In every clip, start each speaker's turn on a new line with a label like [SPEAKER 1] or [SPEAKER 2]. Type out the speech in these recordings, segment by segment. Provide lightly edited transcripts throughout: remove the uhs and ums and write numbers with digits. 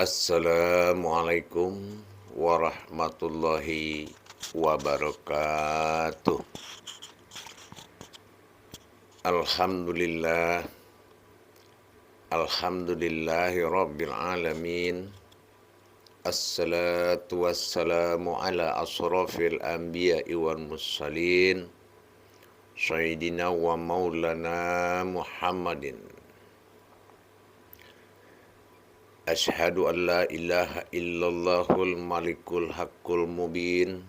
[SPEAKER 1] Assalamualaikum warahmatullahi wabarakatuh. Alhamdulillah, alhamdulillahi rabbil alamin. Assalatu wassalamu ala asrafil anbiya'i wal mursalin, sayyidina wa maulana Muhammadin. Ashhadu an la ilaha illallahul malikul haqqul mubin,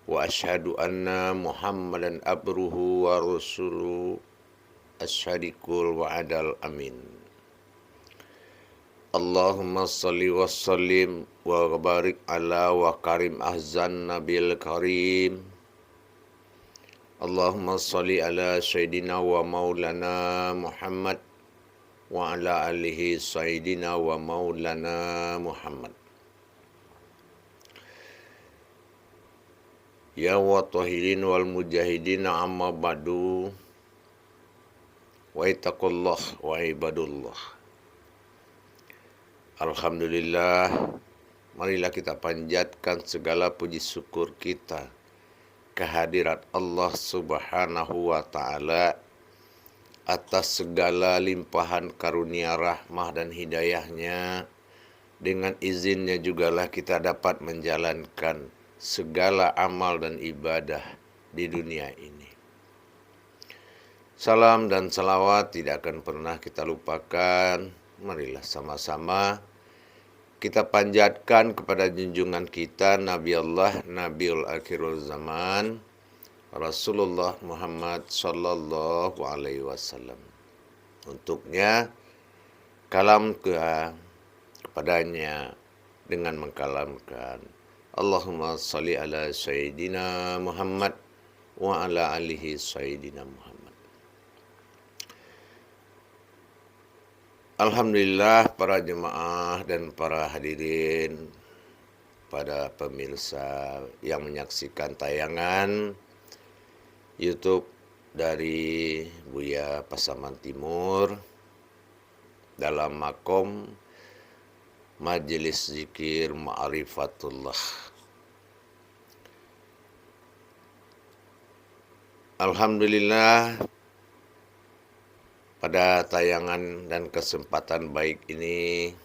[SPEAKER 1] wa ashhadu anna Muhammadan abduhu wa rasuluhu as-sadiqul wa'adal amin. Allahumma salli wa sallim wa barik ala wa karim ahzan nabil karim. Allahumma salli ala sayyidina wa maulana Muhammad wa ala alihi sayyidina wa maulana Muhammad. Ya wa tahirin wal mujahidin amma ba'du, wa ittaqullah wa ibadullah. Alhamdulillah, marilah kita panjatkan segala puji syukur kita kehadirat Allah Subhanahu wa ta'ala atas segala limpahan karunia rahmah dan hidayahnya. Dengan izinnya jugalah kita dapat menjalankan segala amal dan ibadah di dunia ini. Salam dan salawat tidak akan pernah kita lupakan. Marilah sama-sama kita panjatkan kepada junjungan kita Nabi Allah, Nabiul Akhirul Zaman, Rasulullah Muhammad sallallahu alaihi wasallam. Untuknya kalam kepadanya dengan mengkalamkan Allahumma salli ala sayyidina Muhammad wa ala alihi sayyidina Muhammad. Alhamdulillah, para jemaah dan para hadirin, pada pemirsa yang menyaksikan tayangan YouTube dari Buya Pasaman Timur dalam makom Majelis Zikir Ma'rifatullah. Alhamdulillah, pada tayangan dan kesempatan baik ini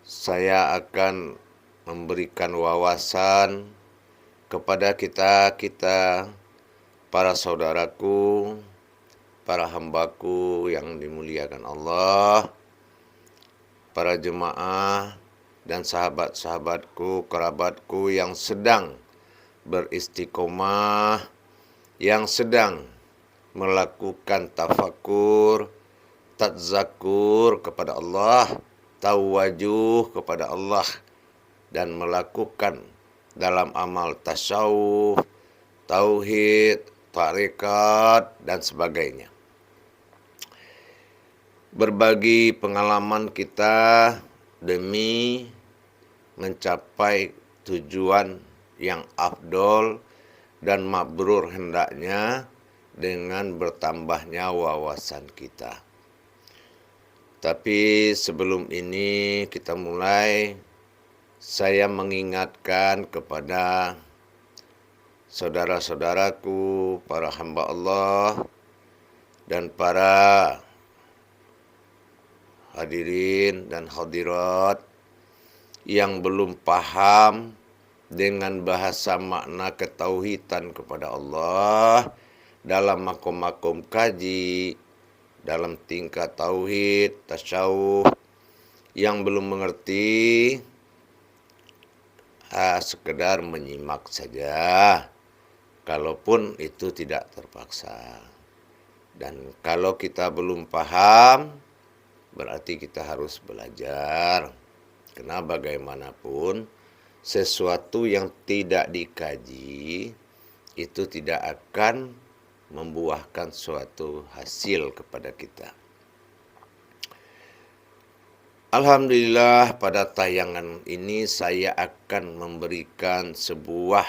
[SPEAKER 1] saya akan memberikan wawasan kepada kita para saudaraku, para hambaku yang dimuliakan Allah, para jemaah dan sahabat-sahabatku, kerabatku yang sedang beristiqomah, yang sedang melakukan tafakur, tadzakur kepada Allah, tawajuh kepada Allah, dan melakukan dalam amal tasawuf, tauhid, tarekat, dan sebagainya. Berbagi pengalaman kita demi mencapai tujuan yang afdol dan mabrur hendaknya dengan bertambahnya wawasan kita. Tapi sebelum ini kita mulai, saya mengingatkan kepada saudara-saudaraku, para hamba Allah, dan para hadirin dan hadirat yang belum paham dengan bahasa makna ketauhidan kepada Allah dalam makom-makom kaji, dalam tingkat tauhid, tasawuf, yang belum mengerti, sekedar menyimak saja, kalaupun itu tidak terpaksa. Dan kalau kita belum paham, berarti kita harus belajar. Karena bagaimanapun, sesuatu yang tidak dikaji, itu tidak akan membuahkan suatu hasil kepada kita. Alhamdulillah, pada tayangan ini saya akan memberikan sebuah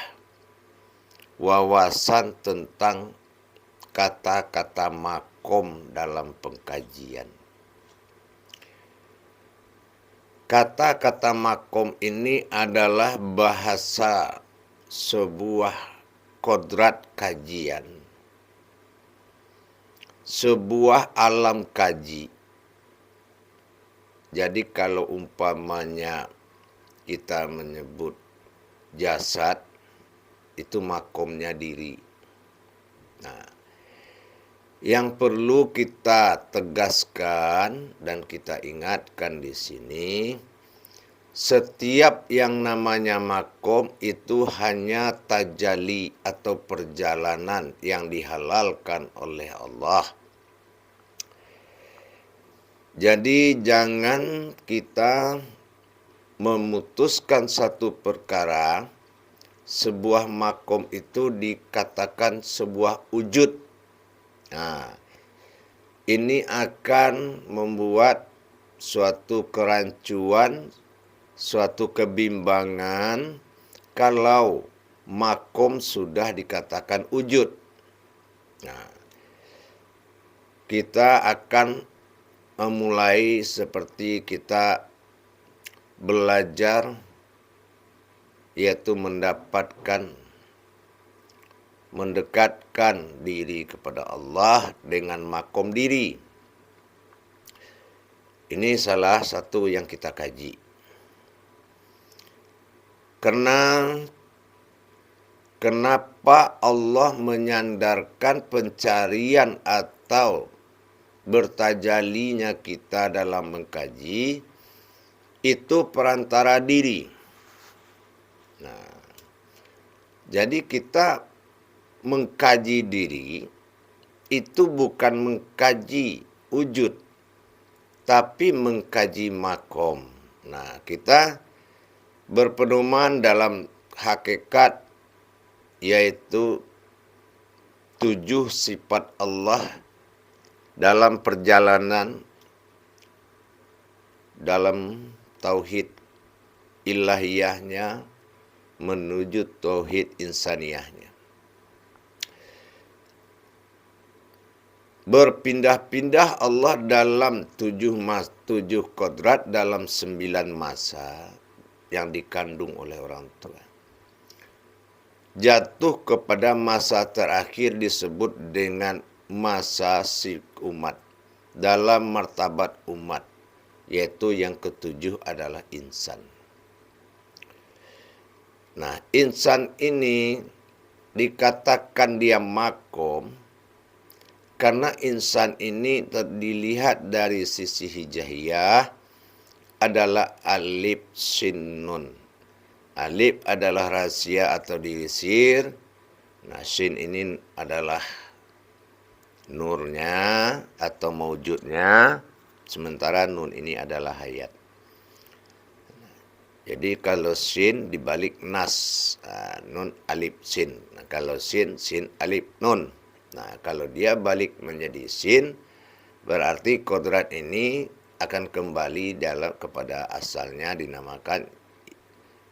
[SPEAKER 1] wawasan tentang kata-kata makom dalam pengkajian. Kata-kata makom ini adalah bahasa sebuah kodrat kajian, sebuah alam kaji. Jadi kalau umpamanya kita menyebut jasad, itu makomnya diri. Nah, yang perlu kita tegaskan dan kita ingatkan di sini, setiap yang namanya makom itu hanya tajali atau perjalanan yang dihalalkan oleh Allah. Jadi jangan kita memutuskan satu perkara, sebuah makom itu dikatakan sebuah wujud. Nah, ini akan membuat suatu kerancuan, suatu kebimbangan kalau makom sudah dikatakan wujud. Nah, kita akan memulai seperti kita belajar, yaitu mendekatkan diri kepada Allah dengan makom diri. Ini salah satu yang kita kaji. Kenapa Allah menyandarkan pencarian atau bertajalinya kita dalam mengkaji itu perantara diri. Nah, jadi kita mengkaji diri itu bukan mengkaji wujud, tapi mengkaji makom. Nah, kita berpedoman dalam hakikat, yaitu 7 sifat Allah dalam perjalanan dalam tauhid ilahiyahnya menuju tauhid insaniyahnya. Berpindah-pindah Allah dalam 7 kodrat dalam 9 masa yang dikandung oleh orang tua. Jatuh kepada masa terakhir disebut dengan masa si umat dalam martabat umat, yaitu yang ke-7 adalah insan. Nah, insan ini dikatakan dia makom karena insan ini dilihat dari sisi hijaiyah adalah alif sin nun. Alif adalah rahasia atau dirisir. Nah, sin ini adalah nurnya atau maujudnya, sementara nun ini adalah hayat. Jadi kalau sin dibalik nas, nun alif sin. Nah, kalau sin alif nun. Nah, kalau dia balik menjadi sin, berarti kodrat ini akan kembali kepada asalnya, dinamakan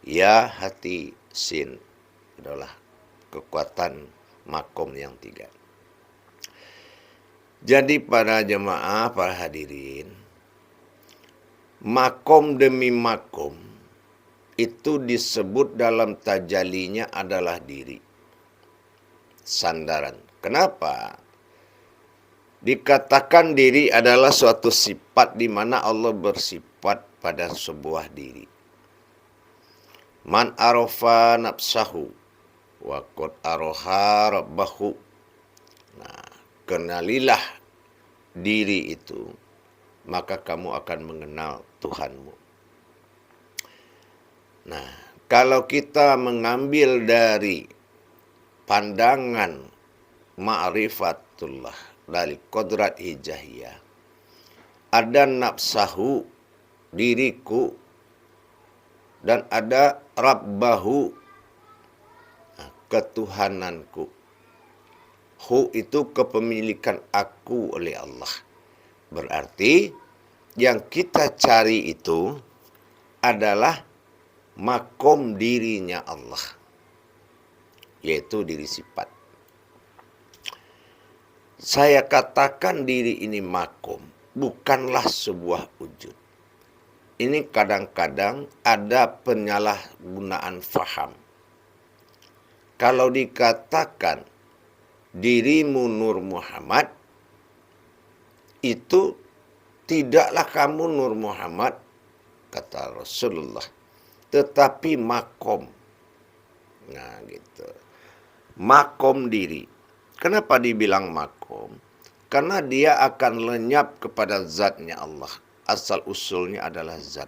[SPEAKER 1] ya hati sin. Adalah kekuatan makom yang 3. Jadi para jemaah, para hadirin, makom demi makom itu disebut dalam tajalinya adalah diri. Sandaran. Kenapa? Dikatakan diri adalah suatu sifat di mana Allah bersifat pada sebuah diri. Man arafa nafsahu wa qad araha rabbahu. Nah, kenalilah diri itu, maka kamu akan mengenal Tuhanmu. Nah, kalau kita mengambil dari pandangan ma'rifatullah dari kodrat hijahiyah, ada nafsahu, diriku, dan ada rabbahu, ketuhananku. Hu itu kepemilikan aku oleh Allah. Berarti yang kita cari itu adalah makom dirinya Allah, yaitu diri sifat. Saya katakan diri ini makom, bukanlah sebuah wujud. ini kadang-kadang ada penyalahgunaan faham. Kalau dikatakan dirimu Nur Muhammad, itu tidaklah kamu Nur Muhammad, kata Rasulullah, tetapi makom. Nah gitu. Makom diri. Kenapa dibilang makom? Karena dia akan lenyap kepada zatnya Allah. Asal usulnya adalah zat.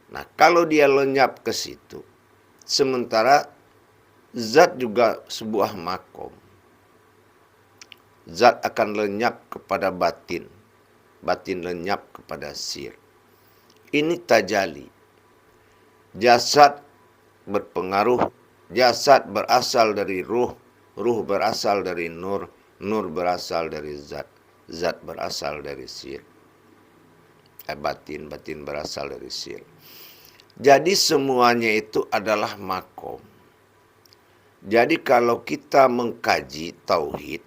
[SPEAKER 1] Nah kalau dia lenyap ke situ, sementara zat juga sebuah makom. Zat akan lenyap kepada batin. Batin lenyap kepada sir. Ini tajali. Jasad berpengaruh. Jasad berasal dari ruh. Ruh berasal dari nur. Nur berasal dari zat. Zat berasal dari sir. Batin berasal dari sir. Jadi semuanya itu adalah makom. Jadi kalau kita mengkaji tauhid,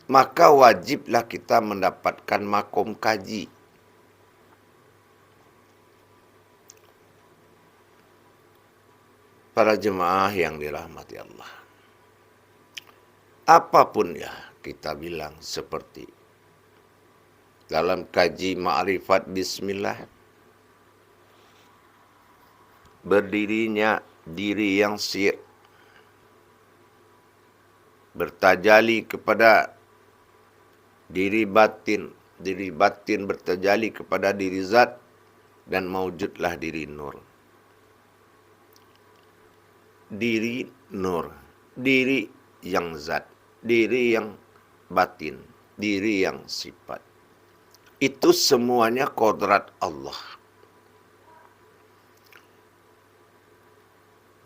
[SPEAKER 1] maka wajiblah kita mendapatkan makom kaji. Para jemaah yang dirahmati Allah. Apapun ya kita bilang seperti dalam kaji ma'rifat bismillah, berdirinya diri yang sir, bertajali kepada diri batin bertajali kepada diri zat, dan maujudlah diri nur. Diri nur, diri yang zat, diri yang batin, diri yang sifat. Itu semuanya kodrat Allah.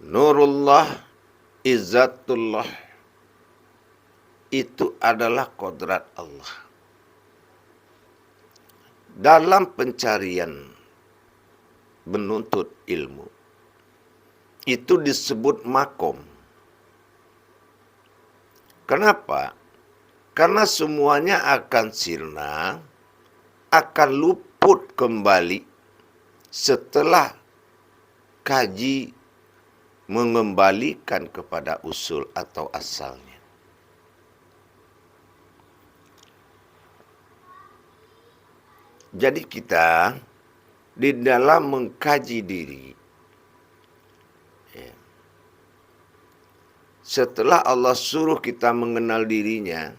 [SPEAKER 1] Nurullah, izzatullah, itu adalah kodrat Allah. Dalam pencarian menuntut ilmu, itu disebut makom. Kenapa? Karena semuanya akan sirna, akan luput kembali setelah kaji mengembalikan kepada usul atau asalnya. Jadi kita di dalam mengkaji diri, setelah Allah suruh kita mengenal dirinya,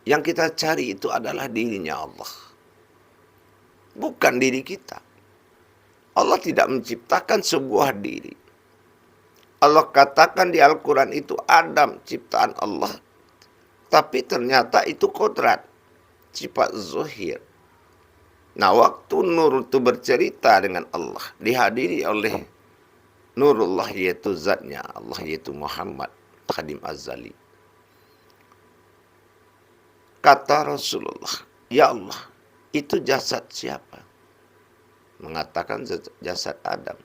[SPEAKER 1] yang kita cari itu adalah dirinya Allah. Bukan diri kita. Allah tidak menciptakan sebuah diri. Allah katakan di Al-Quran itu Adam ciptaan Allah. Tapi ternyata itu kodrat. Sifat zuhir. Nah waktu Nur itu bercerita dengan Allah, dihadiri oleh Nurullah, yaitu zatnya Allah, yaitu Muhammad Khadim Azali. Kata Rasulullah, ya Allah, itu jasad siapa? Mengatakan jasad Adam.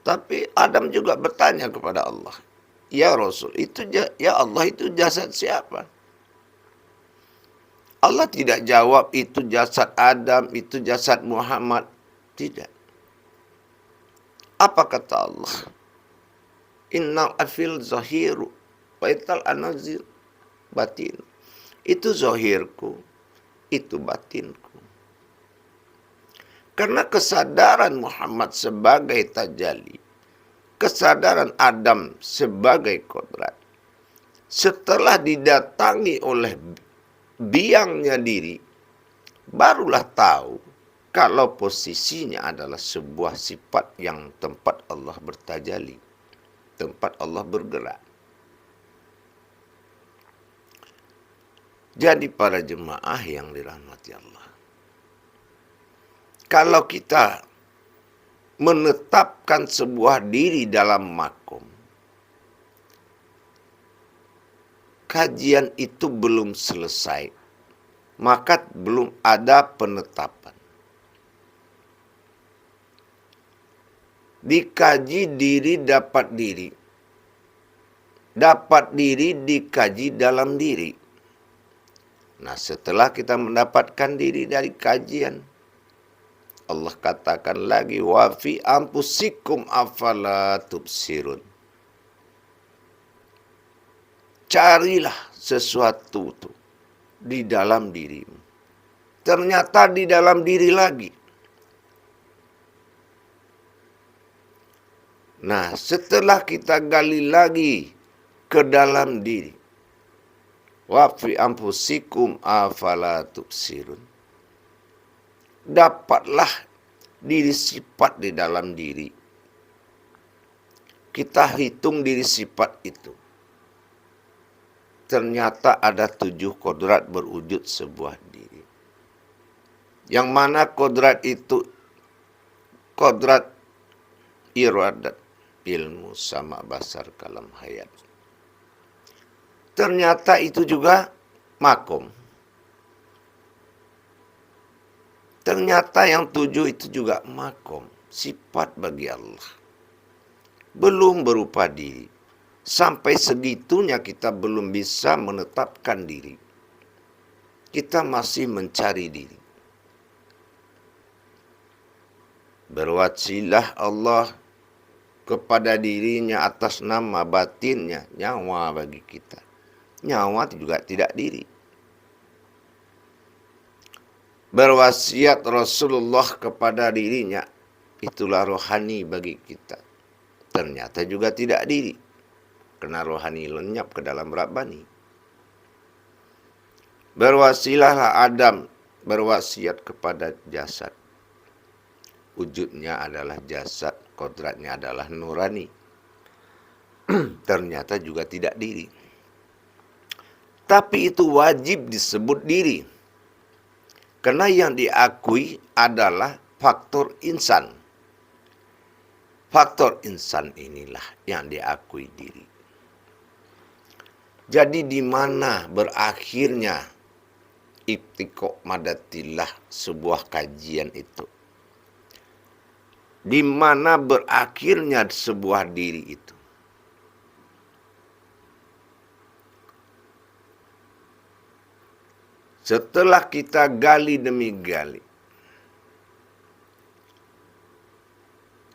[SPEAKER 1] Tapi Adam juga bertanya kepada Allah, ya Rasul, ya Allah, itu jasad siapa? Allah tidak jawab itu jasad Adam, itu jasad Muhammad. Tidak. Apa kata Allah? Innal afil zahiru wa ital anazir batin. Itu zahirku, itu batinku. Karena kesadaran Muhammad sebagai tajalli, kesadaran Adam sebagai kodrat, setelah didatangi oleh biangnya diri, barulah tahu kalau posisinya adalah sebuah sifat yang tempat Allah bertajalli, tempat Allah bergerak. Jadi para jemaah yang dirahmati Allah, kalau kita menetapkan sebuah diri dalam makom, kajian itu belum selesai, maka belum ada penetapan. Dikaji diri dapat diri. Dapat diri dikaji dalam diri. Nah, setelah kita mendapatkan diri dari kajian, Allah katakan lagi, wa fi anfusikum afala tubsirun. Carilah sesuatu itu di dalam dirimu. Ternyata di dalam diri lagi. Nah, setelah kita gali lagi ke dalam diri, wa fi anfusikum afala tubsirun. Dapatlah diri sifat di dalam diri. Kita hitung diri sifat itu. Ternyata ada 7 kodrat berwujud sebuah diri. Yang mana kodrat itu kodrat iradat, ilmu, sama, basar, kalam, hayat. Ternyata itu juga makom. Ternyata yang 7 itu juga makom, sifat bagi Allah. Belum berupa diri. Sampai segitunya kita belum bisa menetapkan diri. Kita masih mencari diri. Berwasilah Allah kepada dirinya atas nama batinnya, nyawa bagi kita. Nyawa juga tidak diri. Berwasiat Rasulullah kepada dirinya, itulah rohani bagi kita. Ternyata juga tidak diri. Karena rohani lenyap ke dalam Rabbani. Berwasilahlah Adam berwasiat kepada jasad. Wujudnya adalah jasad, kodratnya adalah nurani. Ternyata juga tidak diri. Tapi itu wajib disebut diri. Karena yang diakui adalah faktor insan. Faktor insan inilah yang diakui diri. Jadi di mana berakhirnya ibtiqo madatillah sebuah kajian itu? Di mana berakhirnya sebuah diri itu? Setelah kita gali demi gali,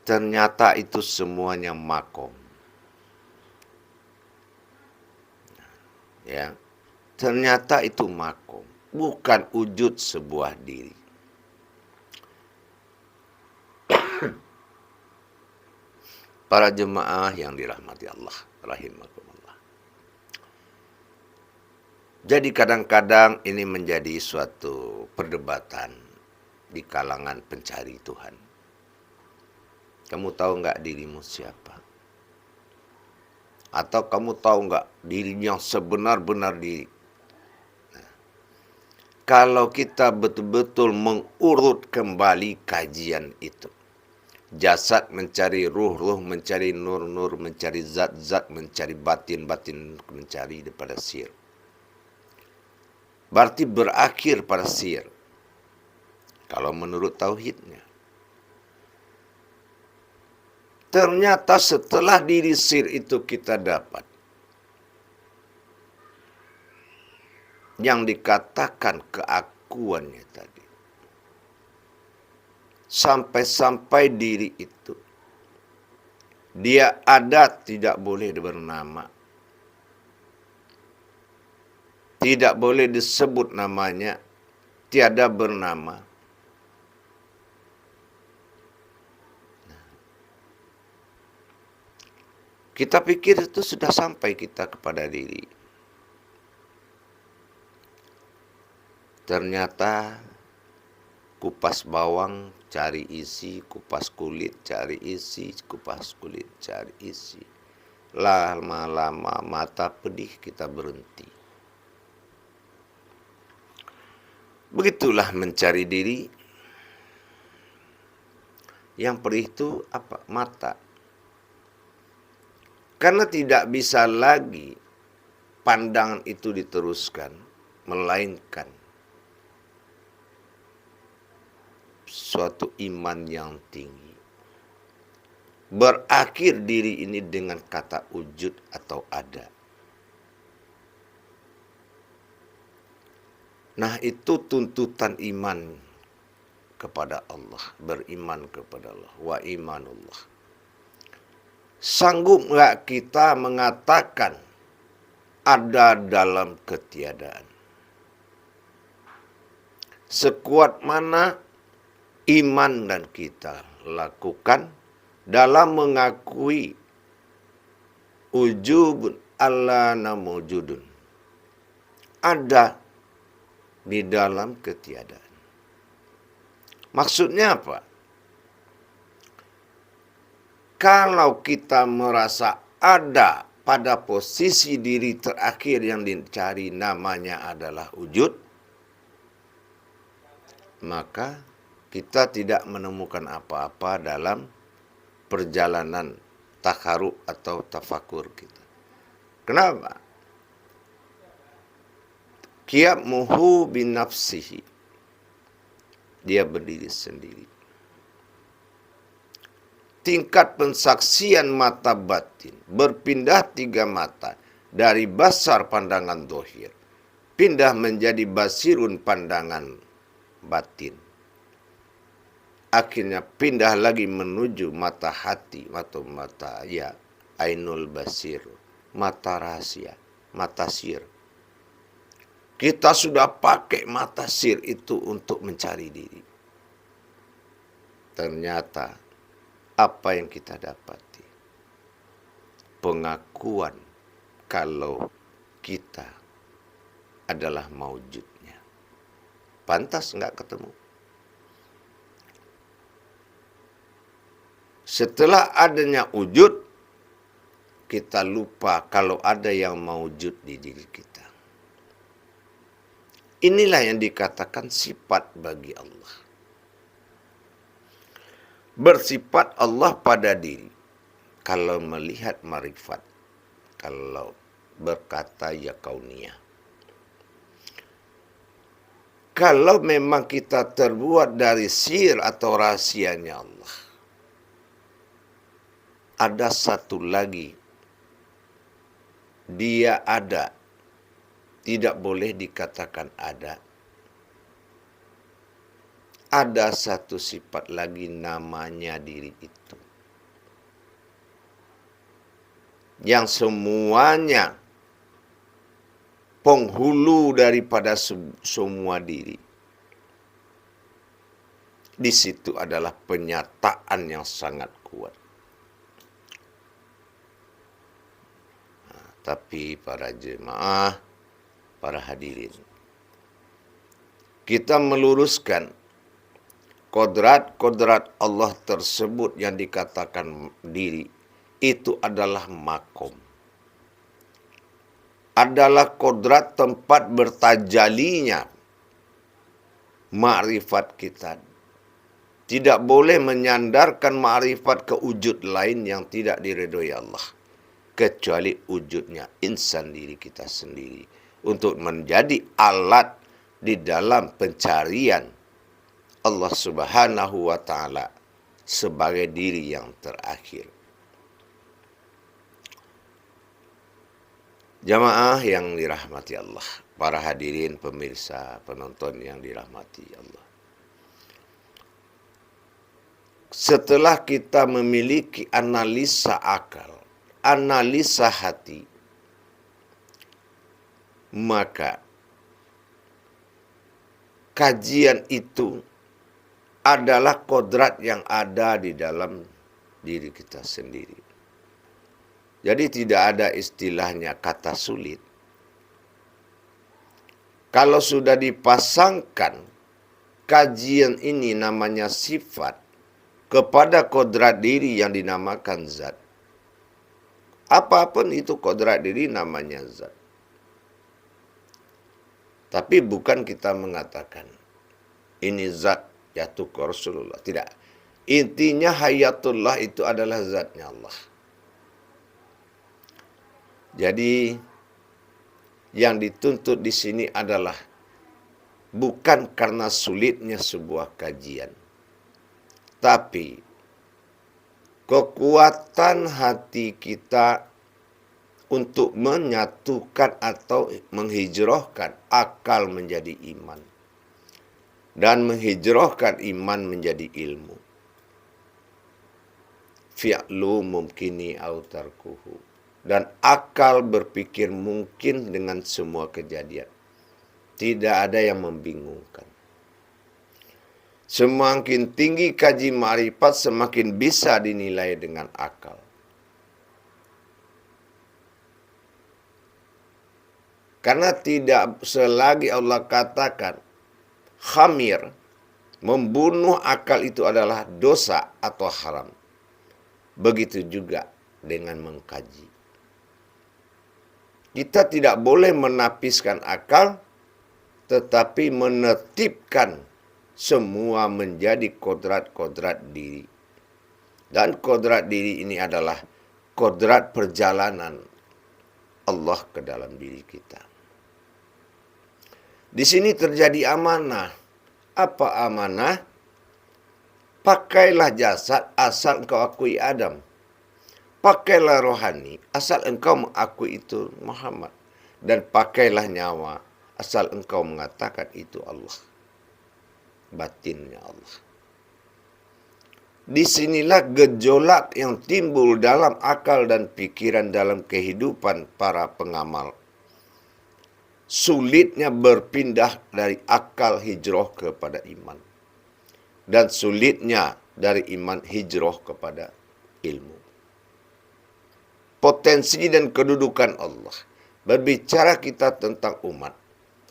[SPEAKER 1] ternyata itu semuanya makom. Ya, ternyata itu makom, bukan wujud sebuah diri. Para jemaah yang dirahmati Allah, rahimakumullah. Jadi kadang-kadang ini menjadi suatu perdebatan di kalangan pencari Tuhan. Kamu tahu nggak dirimu siapa? Atau kamu tahu nggak dirinya sebenar-benar diri? Nah, kalau kita betul-betul mengurut kembali kajian itu, jasad mencari ruh, ruh mencari nur, nur mencari zat, zat mencari batin, batin mencari daripada sir. Berarti berakhir pada sir. Kalau menurut tauhidnya. Ternyata setelah diri sir itu kita dapat. Yang dikatakan keakuannya tadi. Sampai-sampai diri itu. Dia ada tidak boleh bernama. Tidak boleh disebut namanya. Tiada bernama. Kita pikir itu sudah sampai kita kepada diri. Ternyata kupas bawang cari isi, kupas kulit cari isi, kupas kulit cari isi. Lama-lama mata pedih kita berhenti. Begitulah mencari diri. Yang perih itu apa? Mata. Karena tidak bisa lagi pandangan itu diteruskan, melainkan suatu iman yang tinggi. Berakhir diri ini dengan kata wujud atau ada. Nah, itu tuntutan iman kepada Allah, beriman kepada Allah, wa imanullah. Sanggup nggak kita mengatakan ada dalam ketiadaan? Sekuat mana iman dan kita lakukan dalam mengakui ujubun Allah namujudun, ada di dalam ketiadaan. Maksudnya apa? Kalau kita merasa ada pada posisi diri terakhir yang dicari namanya adalah wujud, maka kita tidak menemukan apa-apa dalam perjalanan takharuk atau tafakur kita. Kenapa? Qiyamuhu binafsihi. Dia berdiri sendiri. Tingkat pensaksian mata batin berpindah 3 mata dari basar pandangan dohir pindah menjadi basirun pandangan batin. Akhirnya pindah lagi menuju mata hati atau mata ya ainul basir, mata rahasia, mata sir. Kita sudah pakai mata sir itu untuk mencari diri. Ternyata apa yang kita dapati? Pengakuan kalau kita adalah maujudnya. Pantas nggak ketemu? Setelah adanya wujud, kita lupa kalau ada yang maujud di diri kita. Inilah yang dikatakan sifat bagi Allah. Bersifat Allah pada diri. Kalau melihat marifat. Kalau berkata ya kauniyah. Kalau memang kita terbuat dari sir atau rahasianya Allah. Ada satu lagi. Dia ada. Tidak boleh dikatakan ada. Ada satu sifat lagi namanya diri itu. Yang semuanya penghulu daripada semua diri. Di situ adalah penyataan yang sangat kuat. Nah, tapi para jemaah, para hadirin, kita meluruskan kodrat-kodrat Allah tersebut yang dikatakan diri itu adalah makom. Adalah kodrat tempat bertajalinya ma'rifat kita. Tidak boleh menyandarkan ma'rifat ke wujud lain yang tidak diridhoi Allah. Kecuali wujudnya insan diri kita sendiri. Untuk menjadi alat di dalam pencarian Allah Subhanahu wa ta'ala sebagai diri yang terakhir. Jamaah yang dirahmati Allah, para hadirin pemirsa, penonton yang dirahmati Allah. Setelah kita memiliki analisa akal, analisa hati, maka kajian itu adalah kodrat yang ada di dalam diri kita sendiri. Jadi tidak ada istilahnya kata sulit. Kalau sudah dipasangkan kajian ini namanya sifat kepada kodrat diri yang dinamakan zat. Apapun itu kodrat diri namanya zat. Tapi bukan kita mengatakan ini zat yaitu Rasulullah. Tidak. Intinya hayatullah itu adalah zatnya Allah. Jadi yang dituntut di sini adalah bukan karena sulitnya sebuah kajian, tapi kekuatan hati kita untuk menyatukan atau menghijrahkan akal menjadi iman. Dan menghijrahkan iman menjadi ilmu. Fi'lu mumkini au tarkuhu. Dan akal berpikir mungkin dengan semua kejadian. Tidak ada yang membingungkan. Semakin tinggi kaji ma'rifat, semakin bisa dinilai dengan akal. Karena tidak selagi Allah katakan khamir, membunuh akal itu adalah dosa atau haram. Begitu juga dengan mengkaji. Kita tidak boleh menapiskan akal, tetapi menertibkan semua menjadi kodrat-kodrat diri. Dan kodrat diri ini adalah kodrat perjalanan Allah ke dalam diri kita. Di sini terjadi amanah. Apa amanah? Pakailah jasad asal engkau akui Adam. Pakailah rohani asal engkau mengakui itu Muhammad. Dan pakailah nyawa asal engkau mengatakan itu Allah. Batinnya Allah. Disinilah gejolak yang timbul dalam akal dan pikiran dalam kehidupan para pengamal. Sulitnya berpindah dari akal hijrah kepada iman. Dan sulitnya dari iman hijrah kepada ilmu. Potensi dan kedudukan Allah. Berbicara kita tentang umat.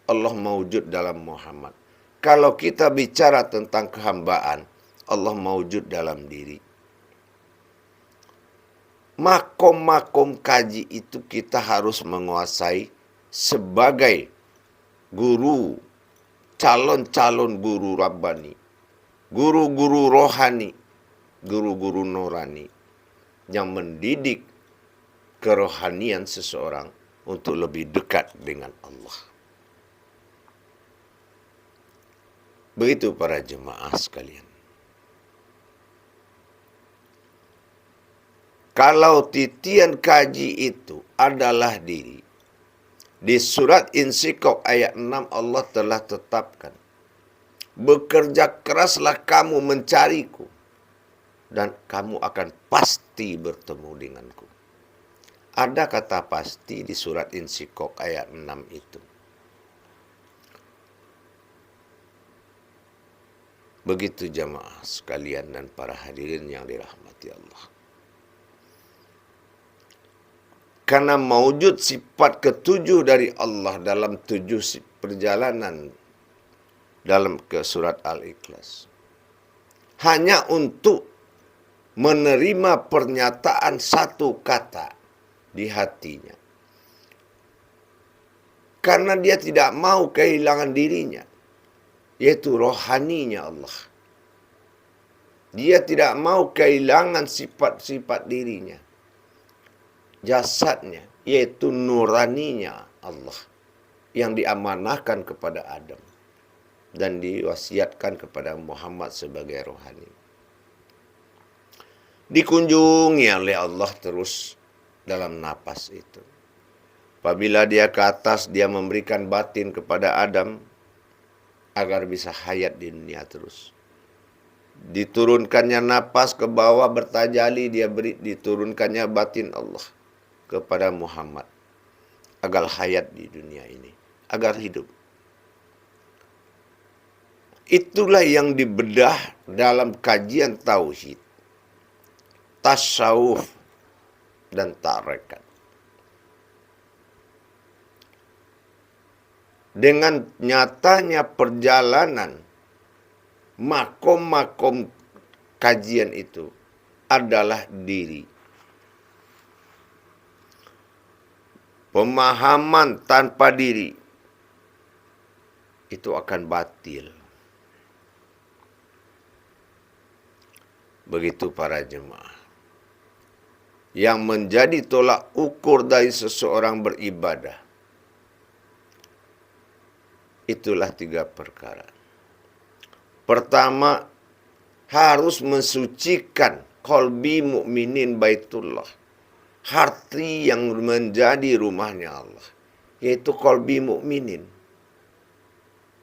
[SPEAKER 1] Allah mawujud dalam Muhammad. Kalau kita bicara tentang kehambaan, Allah mawujud dalam diri. Makom-makom kaji itu kita harus menguasai sebagai guru, calon-calon guru Rabbani, guru-guru rohani, guru-guru nurani yang mendidik kerohanian seseorang untuk lebih dekat dengan Allah. Begitu para jemaah sekalian. Kalau titian kaji itu adalah diri, di surat Insyikok ayat 6 Allah telah tetapkan, bekerja keraslah kamu mencariku, dan kamu akan pasti bertemu denganku. Ada kata pasti di surat Insyikok ayat 6 itu. Begitu jamaah sekalian dan para hadirin yang dirahmati Allah. Karena mewujud sifat ketujuh dari Allah dalam 7 perjalanan dalam ke surat Al-Ikhlas. Hanya untuk menerima pernyataan satu kata di hatinya. Karena dia tidak mau kehilangan dirinya, yaitu rohaninya Allah. Dia tidak mau kehilangan sifat-sifat dirinya, jasadnya, yaitu nuraninya Allah, yang diamanahkan kepada Adam dan diwasiatkan kepada Muhammad sebagai rohani. Dikunjungi oleh Allah terus dalam napas itu. Apabila dia ke atas, dia memberikan batin kepada Adam agar bisa hayat di dunia terus. Diturunkannya napas ke bawah bertajali, diturunkannya batin Allah kepada Muhammad agar hayat di dunia ini, agar hidup. Itulah yang dibedah dalam kajian tauhid, tasawuf, dan tarekat. Dengan nyatanya perjalanan makom-makom kajian itu adalah diri. Pemahaman tanpa diri itu akan batil. Begitu para jemaah. Yang menjadi tolak ukur dari seseorang beribadah, itulah 3 perkara. Pertama, harus mensucikan qalbi mukminin Baitullah hati yang menjadi rumahnya Allah, yaitu qalbi mukminin.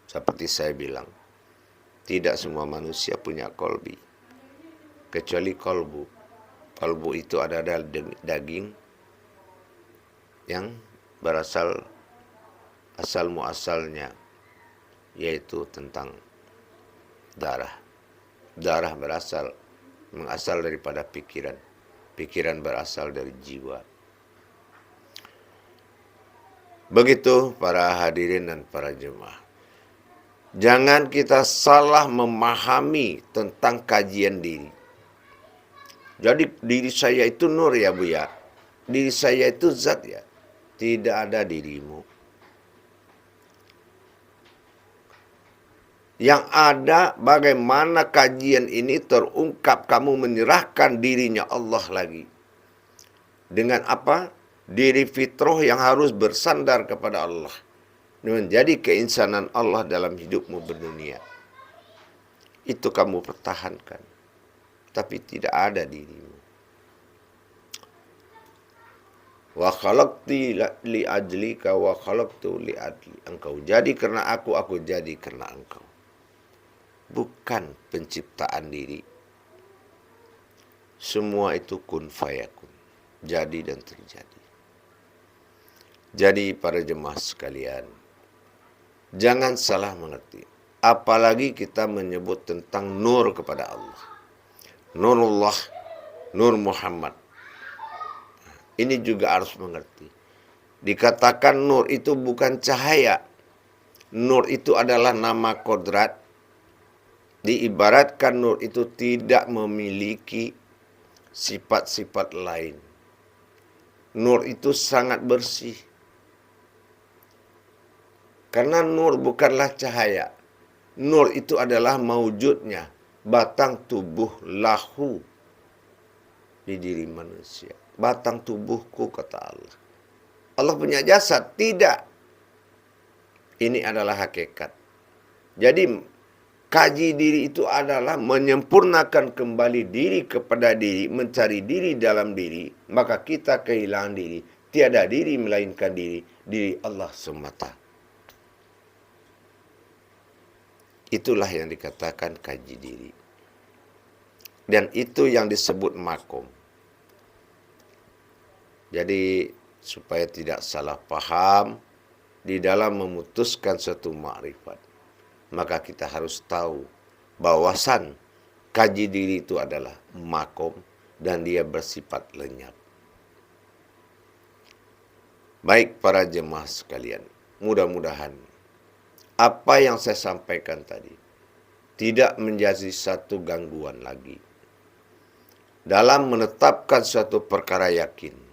[SPEAKER 1] Seperti saya bilang, tidak semua manusia punya qalbi, kecuali kalbu. Kalbu itu ada daging yang berasal asal muasalnya, yaitu tentang darah. Darah mengasal daripada pikiran. Pikiran berasal dari jiwa. Begitu para hadirin dan para jemaah. Jangan kita salah memahami tentang kajian diri. Jadi diri saya itu nur ya Bu ya. Diri saya itu zat ya. Tidak ada dirimu. Yang ada bagaimana kajian ini terungkap, kamu menyerahkan dirinya Allah lagi. Dengan apa? Diri fitrah yang harus bersandar kepada Allah. Menjadi keinsanan Allah dalam hidupmu berdunia. Itu kamu pertahankan. Tapi tidak ada dirimu. Wa khalaqti li ajlika wa khalaqtu li adli. Engkau jadi karena aku jadi karena engkau. Bukan penciptaan diri. Semua itu kun fayakun. Jadi dan terjadi. Jadi para jemaah sekalian, jangan salah mengerti. Apalagi kita menyebut tentang nur kepada Allah. Nurullah, Nur Muhammad. Ini juga harus mengerti. Dikatakan nur itu bukan cahaya. Nur itu adalah nama kodrat. Diibaratkan nur itu tidak memiliki sifat-sifat lain. Nur itu sangat bersih. Karena nur bukanlah cahaya. Nur itu adalah maujudnya, batang tubuh lahu di diri manusia. Batang tubuhku, kata Allah. Allah punya jasad? Tidak. Ini adalah hakikat. Jadi kaji diri itu adalah menyempurnakan kembali diri kepada diri, mencari diri dalam diri, maka kita kehilangan diri. Tiada diri melainkan diri Allah semata. Itulah yang dikatakan kaji diri. Dan itu yang disebut makom. Jadi supaya tidak salah paham di dalam memutuskan suatu makrifat, maka kita harus tahu bahwasan kaji diri itu adalah makom dan dia bersifat lenyap. Baik para jemaah sekalian, mudah-mudahan apa yang saya sampaikan tadi tidak menjadi satu gangguan lagi dalam menetapkan suatu perkara yakin.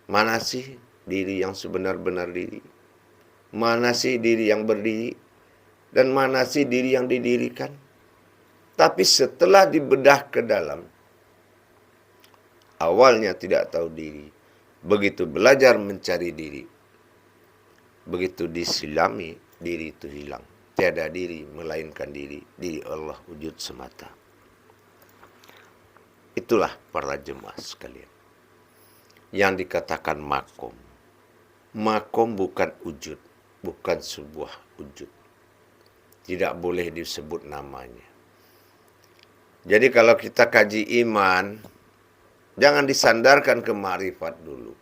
[SPEAKER 1] Mana sih diri yang sebenar-benar diri? Mana sih diri yang berdiri? Dan mana sih diri yang didirikan? Tapi setelah dibedah ke dalam, awalnya tidak tahu diri. Begitu belajar mencari diri, begitu disilami, diri itu hilang. Tiada diri melainkan diri Allah wujud semata. Itulah para jemaah sekalian yang dikatakan makom. Makom bukan wujud, bukan sebuah wujud. Tidak boleh disebut namanya. Jadi kalau kita kaji iman, jangan disandarkan ke ma'rifat dulu.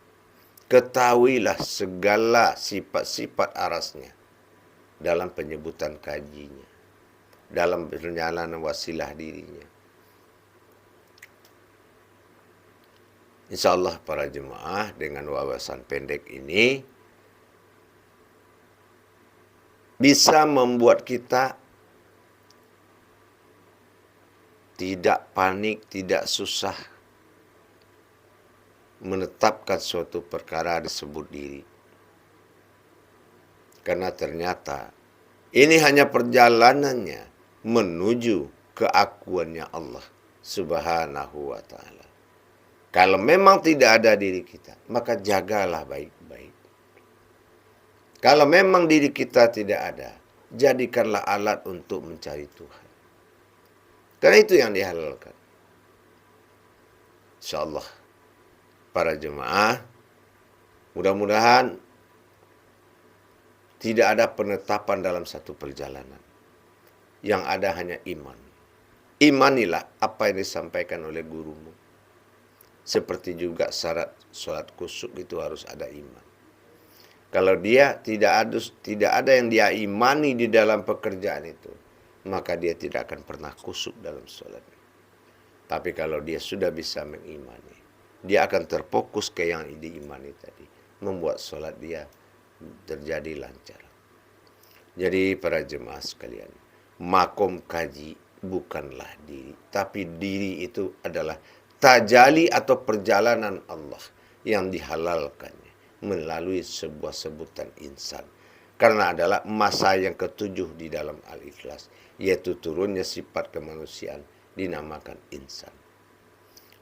[SPEAKER 1] Ketahuilah segala sifat-sifat arasnya dalam penyebutan kajinya, dalam perjalanan wasilah dirinya. InsyaAllah para jemaah dengan wawasan pendek ini bisa membuat kita tidak panik, tidak susah menetapkan suatu perkara disebut diri. Karena ternyata ini hanya perjalanannya menuju keakuannya Allah Subhanahu wa ta'ala. Kalau memang tidak ada diri kita, maka jagalah baik-baik. Kalau memang diri kita tidak ada, jadikanlah alat untuk mencari Tuhan. Karena itu yang dihalalkan. InsyaAllah para jemaah, mudah-mudahan tidak ada penetapan dalam satu perjalanan. Yang ada hanya iman. Imanilah apa yang disampaikan oleh gurumu. Seperti juga syarat sholat khusyuk itu harus ada iman. Kalau dia tidak ada yang dia imani di dalam pekerjaan itu, maka dia tidak akan pernah khusyuk dalam sholat. Tapi kalau dia sudah bisa mengimani, dia akan terfokus ke yang diimani tadi, membuat sholat dia terjadi lancar. Jadi para jemaah sekalian, makom kaji bukanlah diri, tapi diri itu adalah tajali atau perjalanan Allah yang dihalalkannya melalui sebuah sebutan insan. Karena adalah masa yang ketujuh di dalam Al-Ikhlas, yaitu turunnya sifat kemanusiaan dinamakan insan.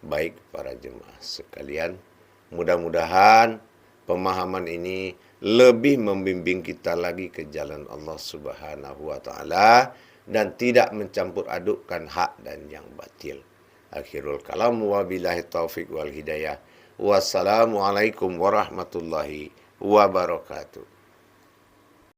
[SPEAKER 1] Baik para jemaah sekalian, mudah-mudahan pemahaman ini lebih membimbing kita lagi ke jalan Allah Subhanahu wa taala dan tidak mencampur adukkan hak dan yang batil. Akhirul kalam wabillahi taufik wal hidayah. Wassalamualaikum warahmatullahi wabarakatuh.